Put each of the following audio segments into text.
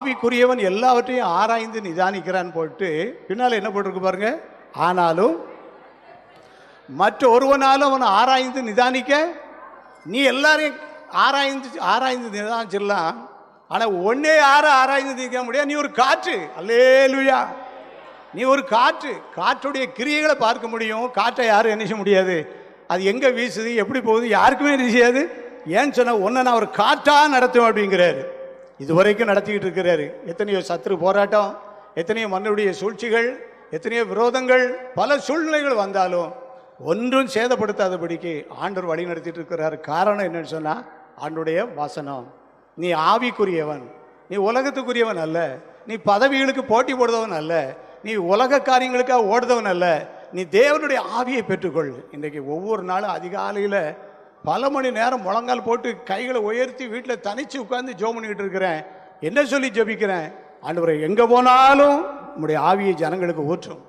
ஆவிக்குரியவன் எல்லாவற்றையும் ஆராய்ந்து நிதானிக்கிறான் போட்டு பின்னால் என்ன போட்டிருக்கு பாருங்க. ஆனாலும் மற்ற ஒருவனாலும் அவன் ஆராய்ந்து நிதானிக்க, நீ எல்லாரையும் ஆராய்ந்து நிதானிச்சிடலாம், ஆனால் ஒன்னே யாரும் ஆராய்ந்து நிற்க முடியாது. நீ ஒரு காற்று. அல்லேலூயா. நீ ஒரு காற்று. காற்றுடைய கிரியைகளை பார்க்க முடியும். காற்றை யாரும் என்ன செய்ய முடியாது. அது எங்கே வீசுது, எப்படி போகுது, யாருக்குமே தெரியாது. ஏன்னு சொன்னால் ஒன்றை நான் ஒரு காற்றாக நடத்துவேன் அப்படிங்கிறாரு. இதுவரைக்கும் நடத்திக்கிட்டு இருக்கிறாரு. எத்தனையோ சத்துரு போராட்டம், எத்தனையோ மண்ணுடைய சூழ்ச்சிகள், எத்தனையோ விரோதங்கள், பல சூழ்நிலைகள் வந்தாலும் ஒன்றும் சேதப்படுத்தாதபடிக்கு ஆண்டவர் வழி நடத்திட்டு இருக்கிறார். காரணம் என்னன்னு சொன்னால் ஆண்டுடைய வசனம். நீ ஆவிக்குரியவன், நீ உலகத்துக்குரியவன் அல்ல, நீ பதவிகளுக்கு போட்டி போடுறவன் அல்ல, நீ உலக காரியங்களுக்காக ஓடுறவன் அல்ல, நீ தேவனுடைய ஆவியை பெற்றுக்கொள். இன்றைக்கு ஒவ்வொரு நாளும் அதிகாலையில் பல மணி நேரம் முழங்கால் போட்டு கைகளை உயர்த்தி வீட்டில் தனிச்சு உட்கார்ந்து ஜெபம் பண்ணிக்கிட்டு இருக்கிறேன். என்ன சொல்லி ஜெபிக்கிறேன்? ஆண்டவரே, எங்கே போனாலும் உம்முடைய ஆவியை ஜனங்களுக்கு ஊற்றும்.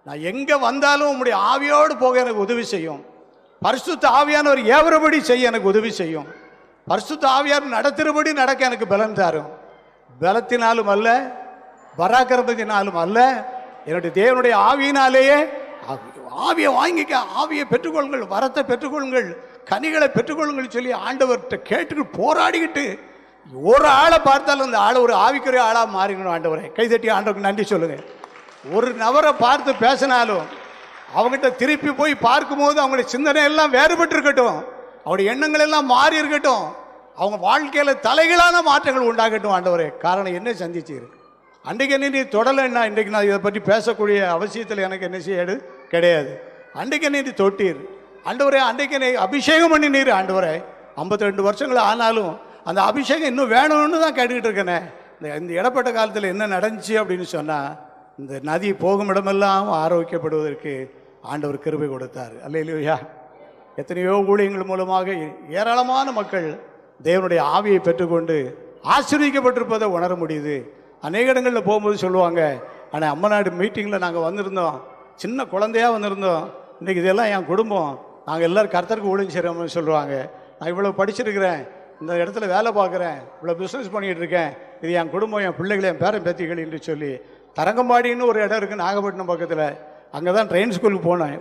நான் எங்கே வந்தாலும் உம்முடைய ஆவியோடு போக எனக்கு உதவி செய்யும். பரிசுத்த ஆவியானவர் ஏவரபடி செய்ய எனக்கு உதவி செய்யும். பரிசுத்த ஆவியார் நடத்துகிறபடி நடக்க எனக்கு பலன் தாரும். பலத்தினாலும் அல்ல, பராக்கிரமத்தினாலும் அல்ல, என்னுடைய தேவனுடைய ஆவியினாலேயே. ஆவியை வாங்கிக்க, ஆவியை பெற்றுக்கொள்ளுங்கள், வரத்தை பெற்றுக்கொள்ளுங்கள், கனிகளை பெற்றுக்கொள்ளுங்கள் சொல்லி ஆண்டவர்கிட்ட கேட்டுக்கிட்டு போராடிக்கிட்டு ஒரு ஆளை பார்த்தாலும் அந்த ஆளை ஒரு ஆவிக்குரிய ஆளாக மாறிக்கணும். ஆண்டவரை கைதட்டி ஆண்டவருக்கு நன்றி சொல்லுங்க. ஒரு நபரை பார்த்து பேசினாலும் அவங்ககிட்ட திருப்பி போய் பார்க்கும்போது அவங்களுடைய சிந்தனை எல்லாம் வேறுபட்டு இருக்கட்டும், அவருடைய எண்ணங்கள் எல்லாம் மாறி இருக்கட்டும், அவங்க வாழ்க்கையில் தலைகளான மாற்றங்கள் உண்டாகட்டும். ஆண்டவரே, காரணம் என்ன சந்திச்சீர்? அன்றைக்கு என்ன நீ தொடலைன்னா இன்றைக்கு நான் இதை பற்றி பேசக்கூடிய அவசியத்தில் எனக்கு என்ன செய்யாது கிடையாது. அன்றைக்கு என்ன நீ தொட்டீர் ஆண்டவரே, அன்றைக்கு என்னை அபிஷேகம் பண்ணி நீர் ஆண்டவரே. 52 வருஷங்கள் ஆனாலும் அந்த அபிஷேகம் இன்னும் வேணும்னு தான் கேட்டுக்கிட்டு இருக்கேனே. இந்த இடப்பட்ட காலத்தில் என்ன நடந்துச்சு அப்படின்னு சொன்னால், இந்த நதி போகும் இடமெல்லாம் ஆரோக்கியப்படுவதற்கு ஆண்டவர் கிருபை கொடுத்தார். அல்லேலூயா. எத்தனையோ ஊழியங்கள் மூலமாக ஏராளமான மக்கள் தேவனுடைய ஆவியை பெற்றுக்கொண்டு ஆசீர்வதிக்கப்பட்டிருப்பதை உணர முடியுது. அநேக இடங்களில் போகும்போது சொல்லுவாங்க, ஆனால் அம்மநாடு மீட்டிங்கில் நாங்கள் வந்திருந்தோம், சின்ன குழந்தையாக வந்திருந்தோம், இன்றைக்கி இதெல்லாம் என் குடும்பம், நாங்கள் எல்லோரும் கர்த்தருக்கு ஊழியம் செய்கிறோம்னு சொல்லுவாங்க. நான் இவ்வளோ படிச்சிருக்கிறேன், இந்த இடத்துல வேலை பார்க்குறேன், இவ்வளோ பிஸ்னஸ் பண்ணிகிட்டு இருக்கேன், இது என் குடும்பம், என் பிள்ளைகள், என் பேரன் பேத்திகள் என்று சொல்லி. தரங்கம்பாடின்னு ஒரு இடம் இருக்குது நாகப்பட்டினம் பக்கத்தில். அங்கே தான் ட்ரெயின் ஸ்கூலுக்கு போனேன்.